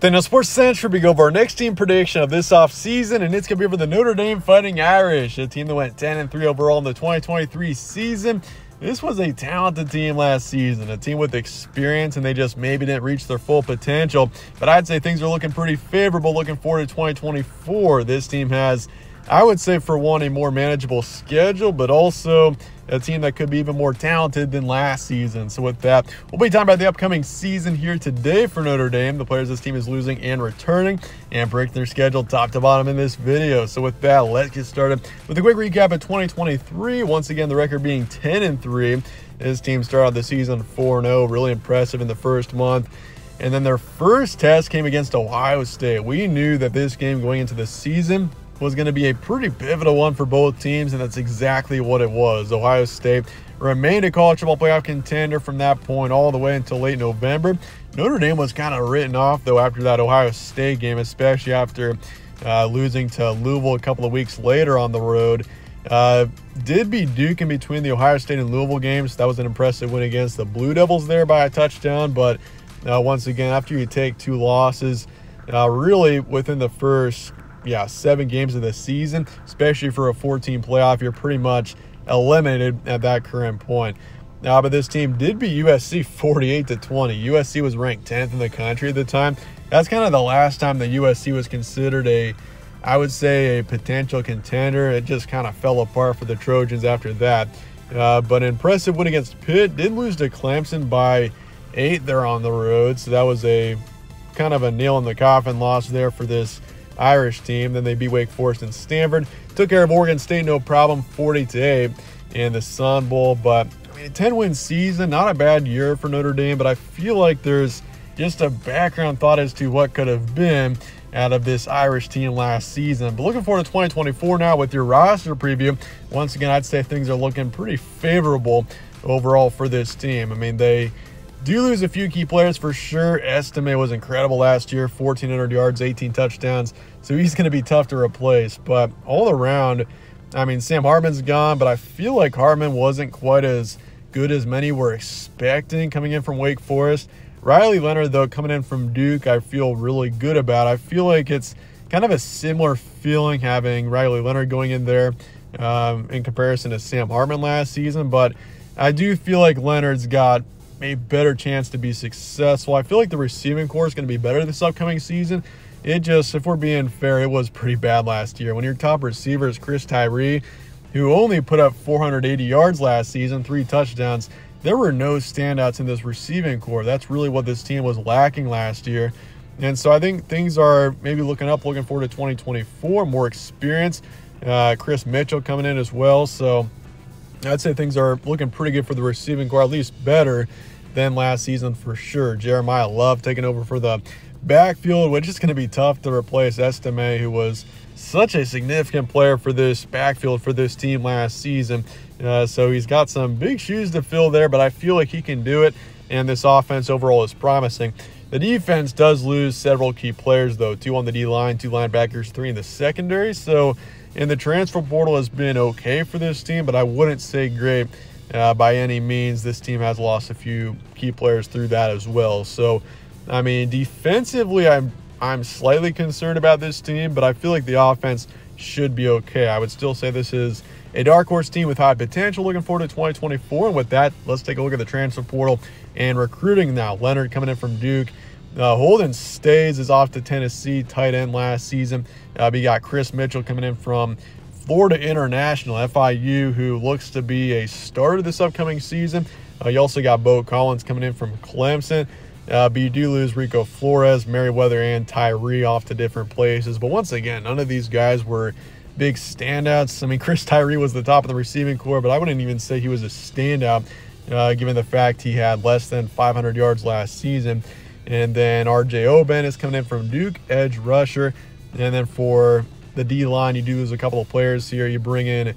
Then Sports Central, we go over our next team prediction of this offseason, and it's going to be over the Notre Dame Fighting Irish, a team that went 10-3 overall in the 2023 season. This was a talented team last season, a team with experience, and they just maybe didn't reach their full potential. But I'd say things are looking pretty favorable looking forward to 2024. This team has, I would say, for one, a more manageable schedule, but also a team that could be even more talented than last season. So with that, we'll be talking about the upcoming season here today for Notre Dame, the players this team is losing and returning, and break their schedule top to bottom in this video. So with that, let's get started with a quick recap of 2023. Once again, the record being 10-3. This team started the season 4-0, really impressive in the first month. And then their first test came against Ohio State. We knew that this game going into the season was going to be a pretty pivotal one for both teams, and that's exactly what it was. Ohio State remained a college football playoff contender from that point all the way until late November. Notre Dame was kind of written off, though, after that Ohio State game, especially after losing to Louisville a couple of weeks later on the road. Did beat Duke in between the Ohio State and Louisville games. That was an impressive win against the Blue Devils there by a touchdown, but once again, after you take two losses, really within the first 7 games of the season, especially for a 14 playoff, you're pretty much eliminated at that current point. But this team did beat USC 48-20. USC was ranked 10th in the country at the time. That's kind of the last time that USC was considered I would say, a potential contender. It just kind of fell apart for the Trojans after that. But an impressive win against Pitt. Did lose to Clemson by 8 there on the road. So that was a kind of a nail in the coffin loss there for this Irish team. Then they beat Wake Forest and Stanford. Took care of Oregon State, no problem, 40-8 in the Sun Bowl. But I mean, a 10-win season, not a bad year for Notre Dame, but I feel like there's just a background thought as to what could have been out of this Irish team last season. But looking forward to 2024 now with your roster preview. Once again, I'd say things are looking pretty favorable overall for this team. I mean, they do lose a few key players for sure. Estime was incredible last year, 1,400 yards, 18 touchdowns. So he's going to be tough to replace. But all around, I mean, Sam Hartman's gone, but I feel like Hartman wasn't quite as good as many were expecting coming in from Wake Forest. Riley Leonard, though, coming in from Duke, I feel really good about. I feel like it's kind of a similar feeling having Riley Leonard going in there in comparison to Sam Hartman last season. But I do feel like Leonard's got a better chance to be successful. I feel like the receiving core is going to be better this upcoming season. It just, if we're being fair, it was pretty bad last year. When your top receiver is Chris Tyree, who only put up 480 yards last season, 3 touchdowns, there were no standouts in this receiving core. That's really what this team was lacking last year. And so I think things are maybe looking up, looking forward to 2024, more experience. Chris Mitchell coming in as well. So I'd say things are looking pretty good for the receiving core, at least better than last season for sure. Jeremiah Love taking over for the backfield, which is going to be tough to replace Estime, who was such a significant player for this backfield for this team last season. So he's got some big shoes to fill there, but I feel like he can do it, and this offense overall is promising. The defense does lose several key players, though. 2 on the D-line, 2 linebackers, 3 in the secondary. So and the transfer portal has been okay for this team, but I wouldn't say great by any means. This team has lost a few key players through that as well. So, I mean, defensively, I'm slightly concerned about this team, but I feel like the offense should be okay. I would still say this is a dark horse team with high potential. Looking forward to 2024. And with that, let's take a look at the transfer portal and recruiting now. Leonard coming in from Duke. Holden Stays is off to Tennessee, tight end last season. We got Chris Mitchell coming in from Florida International, FIU, who looks to be a starter this upcoming season. You also got Bo Collins coming in from Clemson. But you do lose Rico Flores, Merriweather, and Tyree off to different places. But once again, none of these guys were big standouts. I mean, Chris Tyree was the top of the receiving core, but I wouldn't even say he was a standout given the fact he had less than 500 yards last season. And then R.J. Oben is coming in from Duke, edge rusher. And then for the D-line, you do lose a couple of players here. You bring in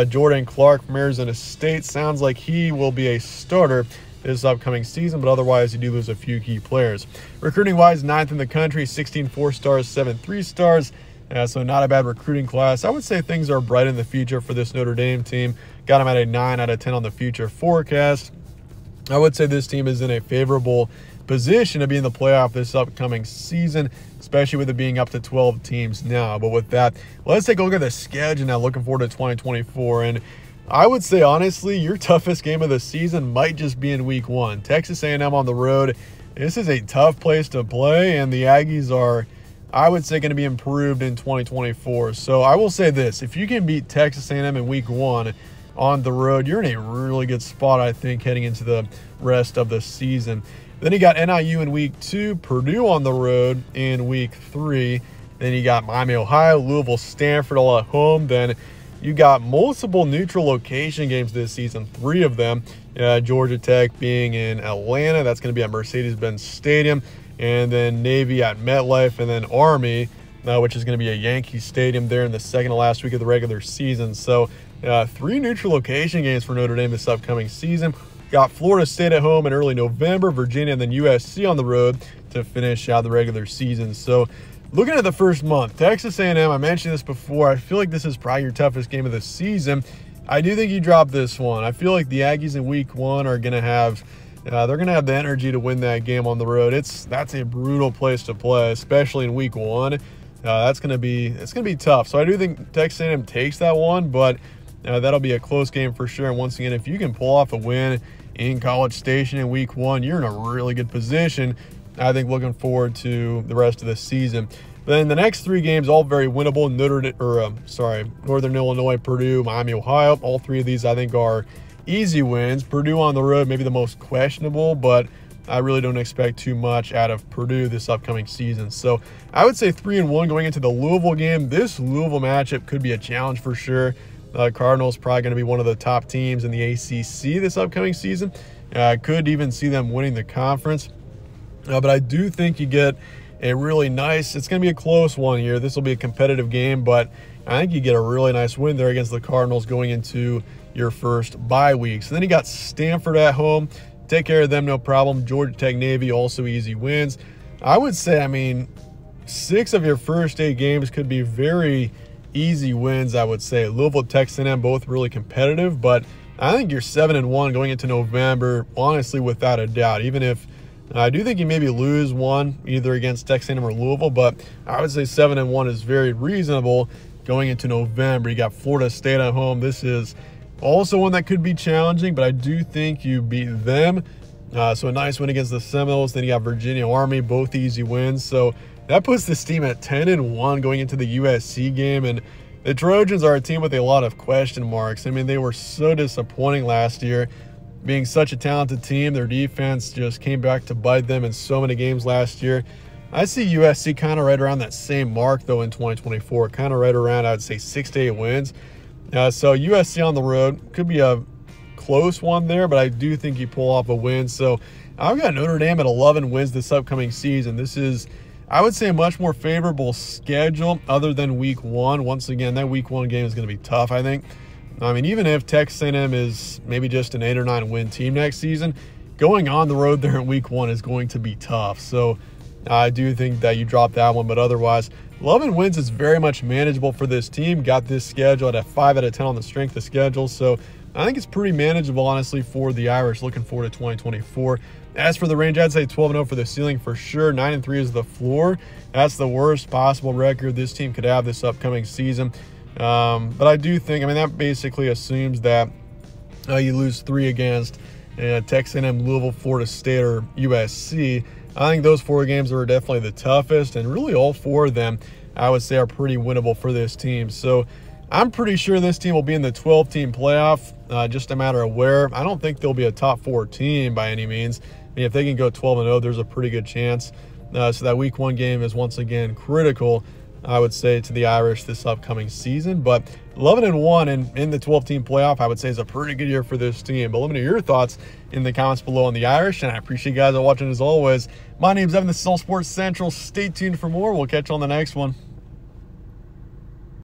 Jordan Clark from Arizona State. Sounds like he will be a starter this upcoming season, but otherwise you do lose a few key players. Recruiting-wise, 9th in the country, 16 4-stars, 7 3-stars. So not a bad recruiting class. I would say things are bright in the future for this Notre Dame team. Got them at a 9 out of 10 on the future forecast. I would say this team is in a favorable position to be in the playoff this upcoming season, especially with it being up to 12 teams now. But with that, let's take a look at the schedule now, looking forward to 2024. And I would say, honestly, your toughest game of the season might just be in week 1. Texas A&M on the road. This is a tough place to play, and the Aggies are, I would say, going to be improved in 2024. So I will say this: if you can beat Texas A&M in week 1 on the road, you're in a really good spot, I think, heading into the rest of the season. Then you got NIU in week 2, Purdue on the road in week 3. Then you got Miami, Ohio, Louisville, Stanford all at home. Then you got multiple neutral location games this season, 3 of them. Georgia Tech being in Atlanta, that's going to be at Mercedes-Benz Stadium. And then Navy at MetLife, and then Army, which is going to be a Yankee Stadium there in the second to last week of the regular season. So 3 neutral location games for Notre Dame this upcoming season. Got Florida State at home in early November, Virginia, and then USC on the road to finish out the regular season. So looking at the first month, Texas A&M, I mentioned this before, I feel like this is probably your toughest game of the season. I do think you drop this one. I feel like the Aggies in week 1 are going to have they're going to have the energy to win that game on the road. That's a brutal place to play, especially in week 1. It's going to be tough. So I do think Texas A&M takes that one, but that'll be a close game for sure. And once again, if you can pull off a win in College Station in week 1, you're in a really good position. I think looking forward to the rest of the season. Then the next 3 games, all very winnable. Northern Illinois, Purdue, Miami, Ohio. All 3 of these I think are easy wins. Purdue on the road, maybe the most questionable, but I really don't expect too much out of Purdue this upcoming season. So I would say 3-1 going into the Louisville game. This Louisville matchup could be a challenge for sure. Cardinals probably going to be one of the top teams in the ACC this upcoming season. Could even see them winning the conference. But I do think you get a really nice, it's going to be a close one here. This will be a competitive game, but I think you get a really nice win there against the Cardinals going into your first bye week. So then you got Stanford at home. Take care of them, no problem. Georgia Tech, Navy, also easy wins. I would say, 6 of your first 8 games could be very easy wins, I would say. Louisville, Texas A&M, both really competitive, but I think you're 7-1 going into November, honestly, without a doubt. Even if I do think you maybe lose one, either against Texas A&M or Louisville, but I would say 7-1 is very reasonable going into November. You got Florida State at home. This is also one that could be challenging, but I do think you beat them. So a nice win against the Seminoles. Then you got Virginia, Army, both easy wins. So that puts this team at 10-1 going into the USC game. And the Trojans are a team with a lot of question marks. They were so disappointing last year, being such a talented team. Their defense just came back to bite them in so many games last year. I see USC kind of right around that same mark, though, in 2024. Kind of right around, I'd say, 6 to 8 wins. So USC on the road could be a close one there, but I do think you pull off a win. So I've got Notre Dame at 11 wins this upcoming season. This is, I would say, a much more favorable schedule other than week 1. Once again, that week 1 game is going to be tough, I think. Even if Texas A&M is maybe just an 8 or 9 win team next season, going on the road there in week 1 is going to be tough. So I do think that you drop that one, but otherwise, 11 wins is very much manageable for this team. Got this schedule at a 5 out of 10 on the strength of schedule. So I think it's pretty manageable, honestly, for the Irish. Looking forward to 2024. As for the range, I'd say 12-0 for the ceiling for sure. 9-3 is the floor. That's the worst possible record this team could have this upcoming season. But I do think, that basically assumes that you lose 3 against Texas A&M, Louisville, Florida State, or USC. I think those 4 games are definitely the toughest, and really all 4 of them, I would say, are pretty winnable for this team. So I'm pretty sure this team will be in the 12-team playoff, just a matter of where. I don't think they'll be a top 4 team by any means. If they can go 12-0, there's a pretty good chance. So that week 1 game is once again critical, I would say, to the Irish this upcoming season. But 11-1 and in the 12-team playoff, I would say, is a pretty good year for this team. But let me know your thoughts in the comments below on the Irish, and I appreciate you guys watching as always. My name's Evan. This is All Sports Central. Stay tuned for more. We'll catch you on the next one.